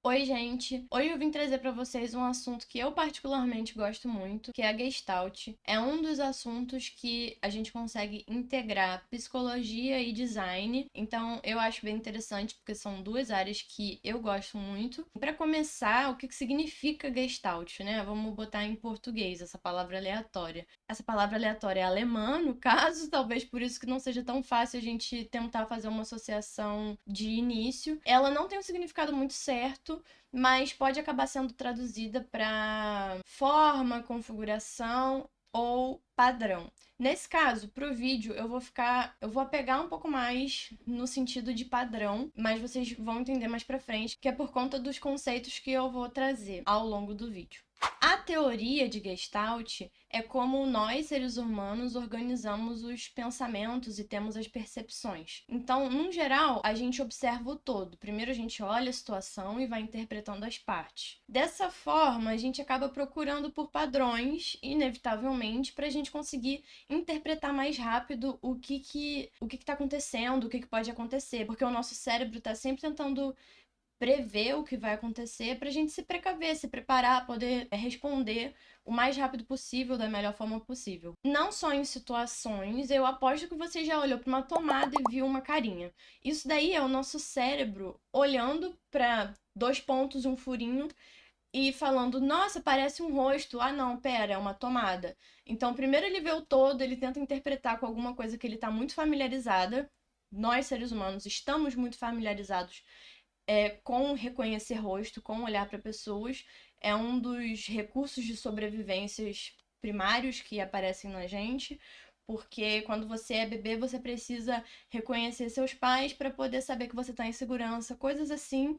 Oi, gente! Hoje eu vim trazer para vocês um assunto que eu particularmente gosto muito, que é a Gestalt. É um dos assuntos que a gente consegue integrar psicologia e design, então eu acho bem interessante porque são duas áreas que eu gosto muito. Para começar, o que significa Gestalt, né? Vamos botar em português essa palavra aleatória. Essa palavra aleatória é alemã, no caso, talvez por isso que não seja tão fácil a gente tentar fazer uma associação de início. Ela não tem um significado muito certo, mas pode acabar sendo traduzida para forma, configuração ou padrão. Nesse caso, para o vídeo, eu vou pegar um pouco mais no sentido de padrão, mas vocês vão entender mais para frente, que é por conta dos conceitos que eu vou trazer ao longo do vídeo. A teoria de Gestalt é como nós, seres humanos, organizamos os pensamentos e temos as percepções. Então, num geral, a gente observa o todo. Primeiro a gente olha a situação e vai interpretando as partes. Dessa forma, a gente acaba procurando por padrões, inevitavelmente, para a gente conseguir interpretar mais rápido o que está acontecendo, o que pode acontecer. Porque o nosso cérebro está sempre tentando prever o que vai acontecer para a gente se precaver, se preparar, poder responder o mais rápido possível, da melhor forma possível. Não só em situações, eu aposto que você já olhou para uma tomada e viu uma carinha. Isso daí é o nosso cérebro olhando para dois pontos, um furinho, e falando, nossa, parece um rosto. Ah, não, pera, é uma tomada. Então, primeiro ele vê o todo, ele tenta interpretar com alguma coisa que ele está muito familiarizada. Nós, seres humanos, estamos muito familiarizados com reconhecer rosto, com olhar para pessoas. É um dos recursos de sobrevivências primários que aparecem na gente, porque quando você é bebê, você precisa reconhecer seus pais para poder saber que você está em segurança, coisas assim.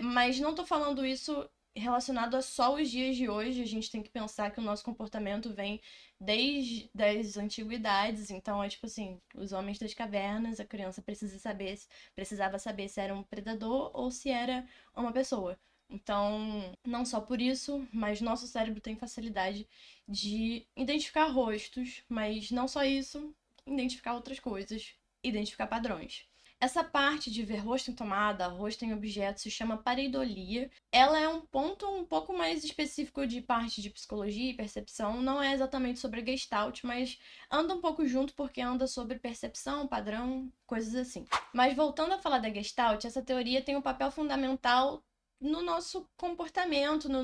Mas não tô falando isso relacionado a só os dias de hoje. A gente tem que pensar que o nosso comportamento vem desde as antiguidades. Então, é tipo assim, os homens das cavernas, a criança precisava saber se era um predador ou se era uma pessoa. Então, não só por isso, mas nosso cérebro tem facilidade de identificar rostos, mas não só isso, identificar outras coisas, identificar padrões. Essa parte de ver rosto em tomada, rosto em objeto, se chama pareidolia. Ela é um ponto um pouco mais específico de parte de psicologia e percepção. Não é exatamente sobre Gestalt, mas anda um pouco junto porque anda sobre percepção, padrão, coisas assim. Mas voltando a falar da Gestalt, essa teoria tem um papel fundamental no nosso comportamento, na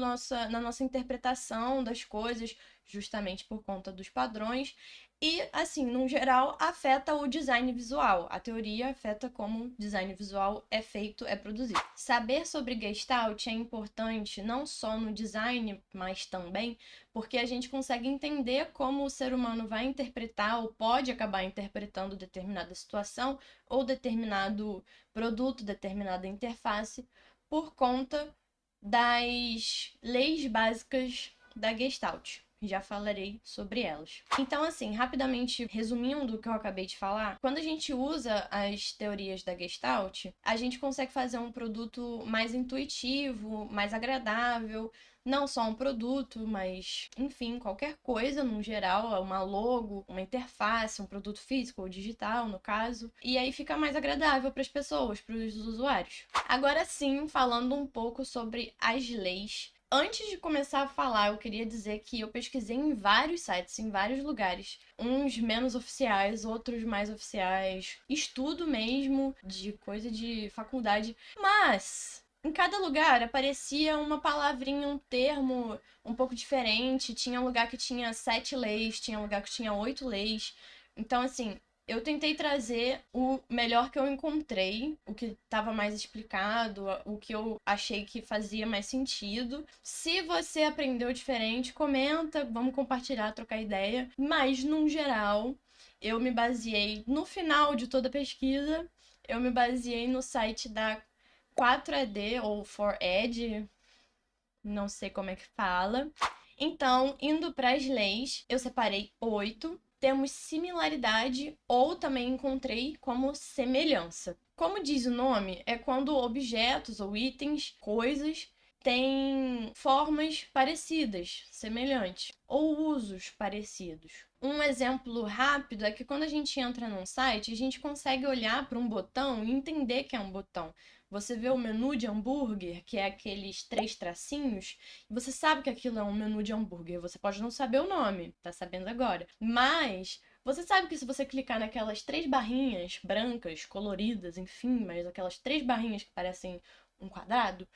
nossa interpretação das coisas, justamente por conta dos padrões. E, assim, no geral, afeta o design visual. A teoria afeta como o design visual é feito, é produzido. Saber sobre Gestalt é importante não só no design, mas também porque a gente consegue entender como o ser humano vai interpretar ou pode acabar interpretando determinada situação ou determinado produto, determinada interface, por conta das leis básicas da Gestalt. Já falarei sobre elas. Então, assim, rapidamente resumindo o que eu acabei de falar, quando a gente usa as teorias da Gestalt, a gente consegue fazer um produto mais intuitivo, mais agradável, não só um produto, mas, enfim, qualquer coisa no geral, uma logo, uma interface, um produto físico ou digital, no caso. E aí fica mais agradável para as pessoas, para os usuários. Agora sim, falando um pouco sobre as leis. Antes de começar a falar, eu queria dizer que eu pesquisei em vários sites, em vários lugares, uns menos oficiais, outros mais oficiais, estudo mesmo de coisa de faculdade, mas em cada lugar aparecia uma palavrinha, um termo um pouco diferente. Tinha um lugar que tinha 7 leis, tinha um lugar que tinha 8 leis. Então, assim, eu tentei trazer o melhor que eu encontrei, o que estava mais explicado, o que eu achei que fazia mais sentido. Se você aprendeu diferente, comenta, vamos compartilhar, trocar ideia. Mas, num geral, eu me baseei, no final de toda a pesquisa, eu me baseei no site da 4ED ou 4ED, não sei como é que fala. Então, indo para as leis, eu separei 8. Temos similaridade ou também encontrei como semelhança. Como diz o nome, é quando objetos ou itens, coisas, têm formas parecidas, semelhantes, ou usos parecidos. Um exemplo rápido é que quando a gente entra num site, a gente consegue olhar para um botão e entender que é um botão. Você vê o menu de hambúrguer, que é aqueles 3 tracinhos, e você sabe que aquilo é um menu de hambúrguer. Você pode não saber o nome, tá sabendo agora. Mas você sabe que se você clicar naquelas 3 barrinhas brancas, coloridas, enfim, mas aquelas 3 barrinhas que parecem um quadrado,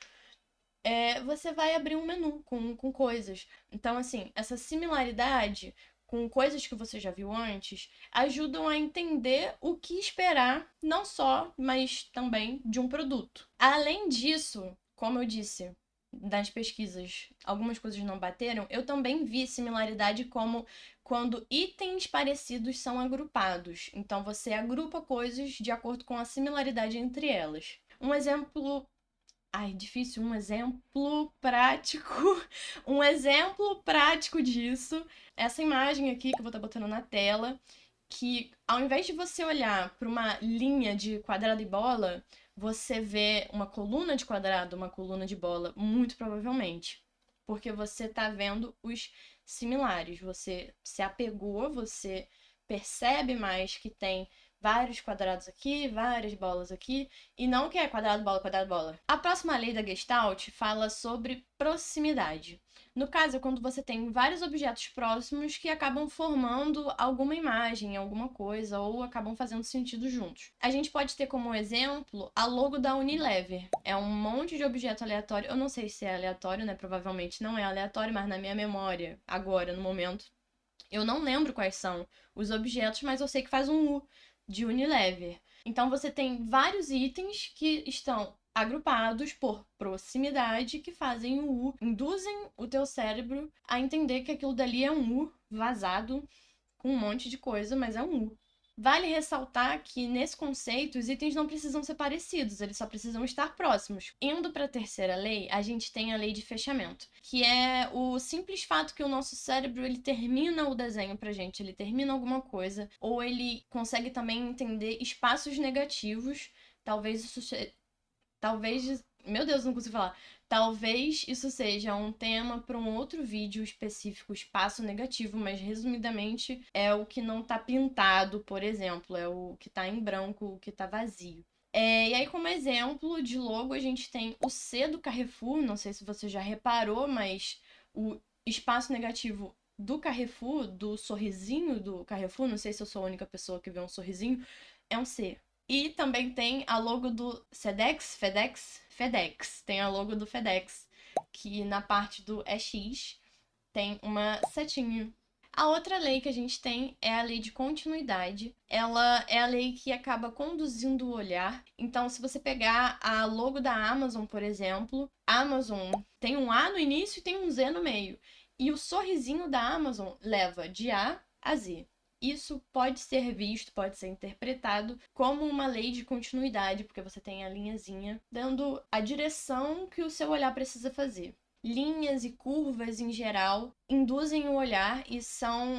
você vai abrir um menu com coisas. Então, assim, essa similaridade com coisas que você já viu antes ajudam a entender o que esperar, não só, mas também de um produto. Além disso, como eu disse, das pesquisas, algumas coisas não bateram, eu também vi similaridade como quando itens parecidos são agrupados. Então, você agrupa coisas de acordo com a similaridade entre elas. Um exemplo. Ai, difícil, um exemplo prático. Um exemplo prático disso. Essa imagem aqui que eu vou estar botando na tela, que ao invés de você olhar para uma linha de quadrado e bola, você vê uma coluna de quadrado, uma coluna de bola, muito provavelmente. Porque você está vendo os similares. Você se apegou, você percebe mais que tem vários quadrados aqui, várias bolas aqui, e não que é quadrado, bola, quadrado, bola. A próxima lei da Gestalt fala sobre proximidade. No caso, é quando você tem vários objetos próximos que acabam formando alguma imagem, alguma coisa, ou acabam fazendo sentido juntos. A gente pode ter como exemplo a logo da Unilever. É um monte de objeto aleatório. Eu não sei se é aleatório, né? Provavelmente não é aleatório, mas na minha memória, agora, no momento, eu não lembro quais são os objetos, mas eu sei que faz um U de Unilever. Então você tem vários itens que estão agrupados por proximidade que fazem o U, induzem o teu cérebro a entender que aquilo dali é um U vazado com um monte de coisa, mas é um U. Vale ressaltar que, nesse conceito, os itens não precisam ser parecidos, eles só precisam estar próximos. Indo para a terceira lei, a gente tem a lei de fechamento, que é o simples fato que o nosso cérebro ele termina o desenho pra gente, ele termina alguma coisa, ou ele consegue também entender espaços negativos. Talvez isso Talvez. Meu Deus, não consigo falar. Talvez isso seja um tema para um outro vídeo específico, espaço negativo, mas resumidamente é o que não tá pintado, por exemplo, é o que tá em branco, o que tá vazio. E aí, como exemplo de logo, a gente tem o C do Carrefour. Não sei se você já reparou, mas o espaço negativo do Carrefour, do sorrisinho do Carrefour, não sei se eu sou a única pessoa que vê um sorrisinho, é um C. E também tem a logo do FedEx. Tem a logo do FedEx, que na parte do EX tem uma setinha. A outra lei que a gente tem é a lei de continuidade. Ela é a lei que acaba conduzindo o olhar. Então, se você pegar a logo da Amazon, por exemplo, Amazon tem um A no início e tem um Z no meio. E o sorrisinho da Amazon leva de A a Z. Isso pode ser visto, pode ser interpretado como uma lei de continuidade, porque você tem a linhazinha dando a direção que o seu olhar precisa fazer. Linhas e curvas em geral induzem o olhar e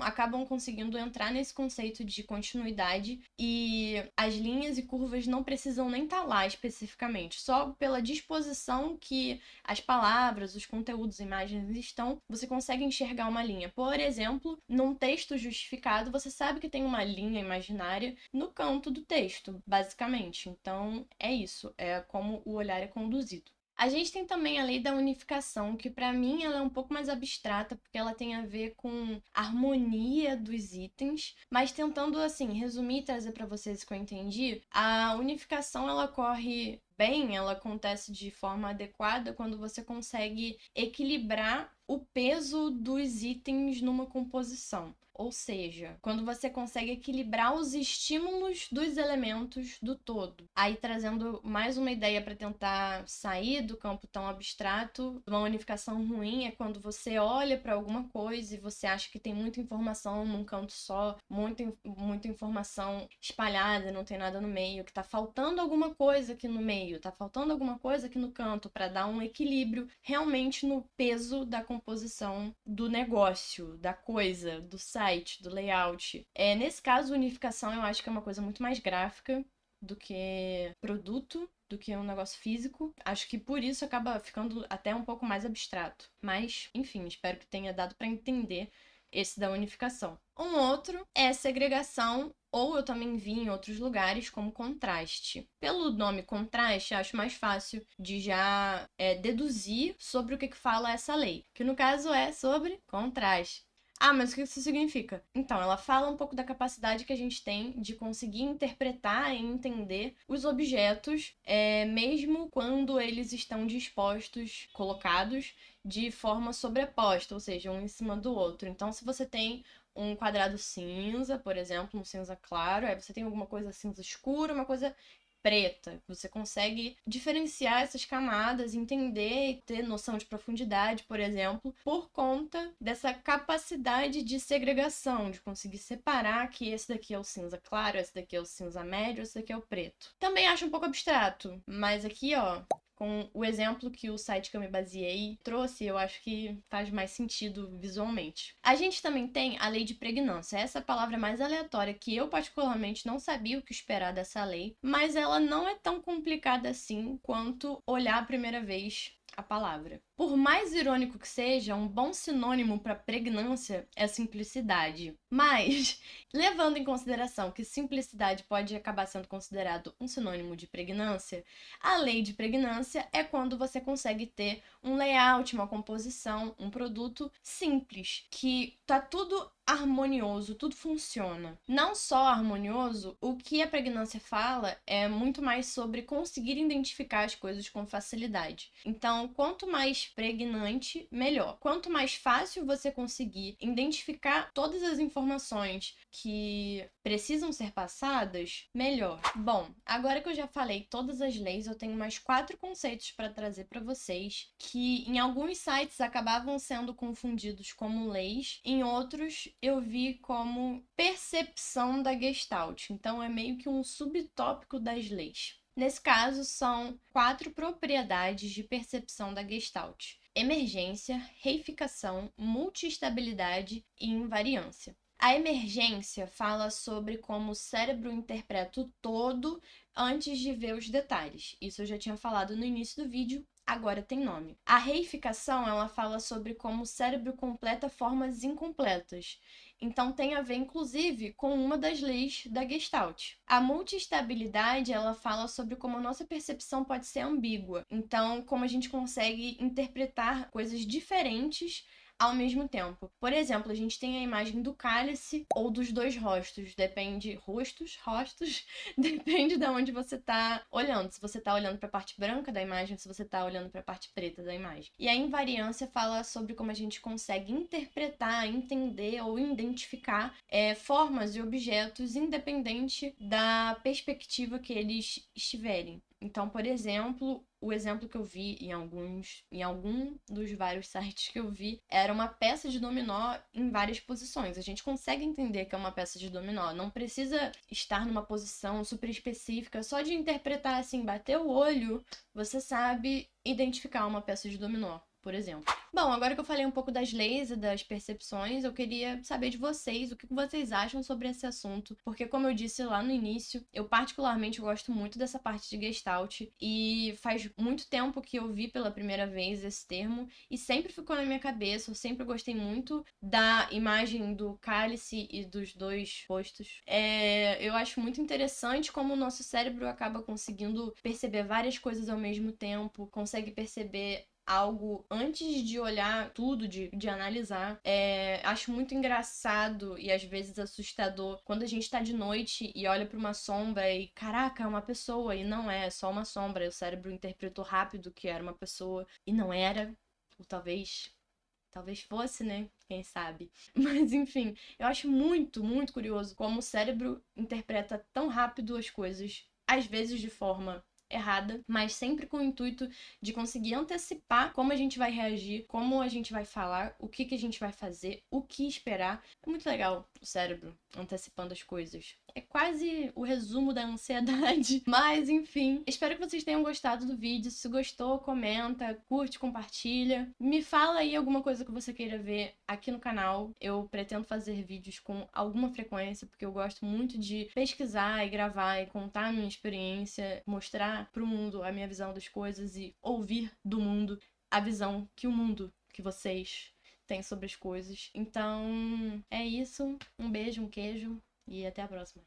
acabam conseguindo entrar nesse conceito de continuidade, e as linhas e curvas não precisam nem estar lá especificamente, só pela disposição que as palavras, os conteúdos, imagens estão, você consegue enxergar uma linha. Por exemplo, num texto justificado, você sabe que tem uma linha imaginária no canto do texto, basicamente. Então, é isso, é como o olhar é conduzido. A gente tem também a lei da unificação, que para mim ela é um pouco mais abstrata, porque ela tem a ver com a harmonia dos itens, mas tentando assim resumir e trazer para vocês o que eu entendi, a unificação ela ocorre bem, ela acontece de forma adequada quando você consegue equilibrar o peso dos itens numa composição. Ou seja, quando você consegue equilibrar os estímulos dos elementos do todo. Aí trazendo mais uma ideia para tentar sair do campo tão abstrato, uma unificação ruim é quando você olha para alguma coisa e você acha que tem muita informação num canto só, muita informação espalhada, não tem nada no meio, que tá faltando alguma coisa aqui no meio, tá faltando alguma coisa aqui no canto para dar um equilíbrio realmente no peso da composição do negócio, da coisa, do site, do layout. Nesse caso, unificação eu acho que é uma coisa muito mais gráfica do que produto, do que um negócio físico. Acho que por isso acaba ficando até um pouco mais abstrato. Mas, enfim, espero que tenha dado para entender esse da unificação. Um outro é segregação, ou eu também vi em outros lugares como contraste. Pelo nome contraste, acho mais fácil de já deduzir sobre o que fala essa lei, que no caso é sobre contraste. Ah, mas o que isso significa? Então, ela fala um pouco da capacidade que a gente tem de conseguir interpretar e entender os objetos, mesmo quando eles estão dispostos, colocados de forma sobreposta, ou seja, um em cima do outro. Então, se você tem um quadrado cinza, por exemplo, um cinza claro, aí você tem alguma coisa cinza escura, uma coisa preta. Você consegue diferenciar essas camadas, entender e ter noção de profundidade, por exemplo, por conta dessa capacidade de segregação, de conseguir separar que esse daqui é o cinza claro, esse daqui é o cinza médio, esse daqui é o preto. Também acho um pouco abstrato, mas aqui, ó, com o exemplo que o site que eu me baseei trouxe, eu acho que faz mais sentido visualmente. A gente também tem a lei de pregnância. Essa é a palavra mais aleatória que eu particularmente não sabia o que esperar dessa lei, mas ela não é tão complicada assim quanto olhar a primeira vez a palavra. Por mais irônico que seja, um bom sinônimo para pregnância é simplicidade. Mas, levando em consideração que simplicidade pode acabar sendo considerado um sinônimo de pregnância, a lei de pregnância é quando você consegue ter um layout, uma composição, um produto simples, que tá tudo harmonioso, tudo funciona. Não só harmonioso, o que a pregnância fala é muito mais sobre conseguir identificar as coisas com facilidade. Então, quanto mais pregnante, melhor. Quanto mais fácil você conseguir identificar todas as informações que precisam ser passadas, melhor. Bom, agora que eu já falei todas as leis, eu tenho mais 4 conceitos para trazer para vocês que em alguns sites acabavam sendo confundidos como leis, em outros eu vi como percepção da Gestalt. Então é meio que um subtópico das leis. Nesse caso, são 4 propriedades de percepção da Gestalt: emergência, reificação, multiestabilidade e invariância. A emergência fala sobre como o cérebro interpreta o todo antes de ver os detalhes. Isso eu já tinha falado no início do vídeo, agora tem nome. A reificação, ela fala sobre como o cérebro completa formas incompletas. Então tem a ver, inclusive, com uma das leis da Gestalt. A multiestabilidade, ela fala sobre como a nossa percepção pode ser ambígua. Então, como a gente consegue interpretar coisas diferentes ao mesmo tempo. Por exemplo, a gente tem a imagem do cálice ou dos dois rostos, depende rostos, depende de onde você tá olhando. Se você tá olhando para a parte branca da imagem, se você tá olhando para a parte preta da imagem. E a invariância fala sobre como a gente consegue interpretar, entender ou identificar formas e objetos independente da perspectiva que eles estiverem. Então, por exemplo, o exemplo que eu vi em algum dos vários sites que eu vi, era uma peça de dominó em várias posições. A gente consegue entender que é uma peça de dominó. Não precisa estar numa posição super específica. Só de interpretar assim, bater o olho, você sabe identificar uma peça de dominó, por exemplo. Bom, agora que eu falei um pouco das leis e das percepções, eu queria saber de vocês, o que vocês acham sobre esse assunto, porque como eu disse lá no início, eu particularmente gosto muito dessa parte de Gestalt e faz muito tempo que eu vi pela primeira vez esse termo e sempre ficou na minha cabeça, eu sempre gostei muito da imagem do cálice e dos dois rostos. Eu acho muito interessante como o nosso cérebro acaba conseguindo perceber várias coisas ao mesmo tempo, consegue perceber algo antes de olhar tudo, de analisar. Acho muito engraçado e às vezes assustador quando a gente tá de noite e olha pra uma sombra e, caraca, é uma pessoa, e não é só uma sombra. E o cérebro interpretou rápido que era uma pessoa e não era, ou talvez fosse, né? Quem sabe? Mas enfim, eu acho muito, muito curioso como o cérebro interpreta tão rápido as coisas, às vezes de forma errada, mas sempre com o intuito de conseguir antecipar como a gente vai reagir, como a gente vai falar, o que a gente vai fazer, o que esperar. É muito legal o cérebro antecipando as coisas. É quase o resumo da ansiedade. Mas, enfim, espero que vocês tenham gostado do vídeo. Se gostou, comenta, curte, compartilha. Me fala aí alguma coisa que você queira ver aqui no canal. Eu pretendo fazer vídeos com alguma frequência, porque eu gosto muito de pesquisar e gravar e contar a minha experiência, mostrar pro mundo a minha visão das coisas e ouvir do mundo a visão que o mundo, que vocês tem sobre as coisas. Então, é isso. Um beijo, um queijo e até a próxima.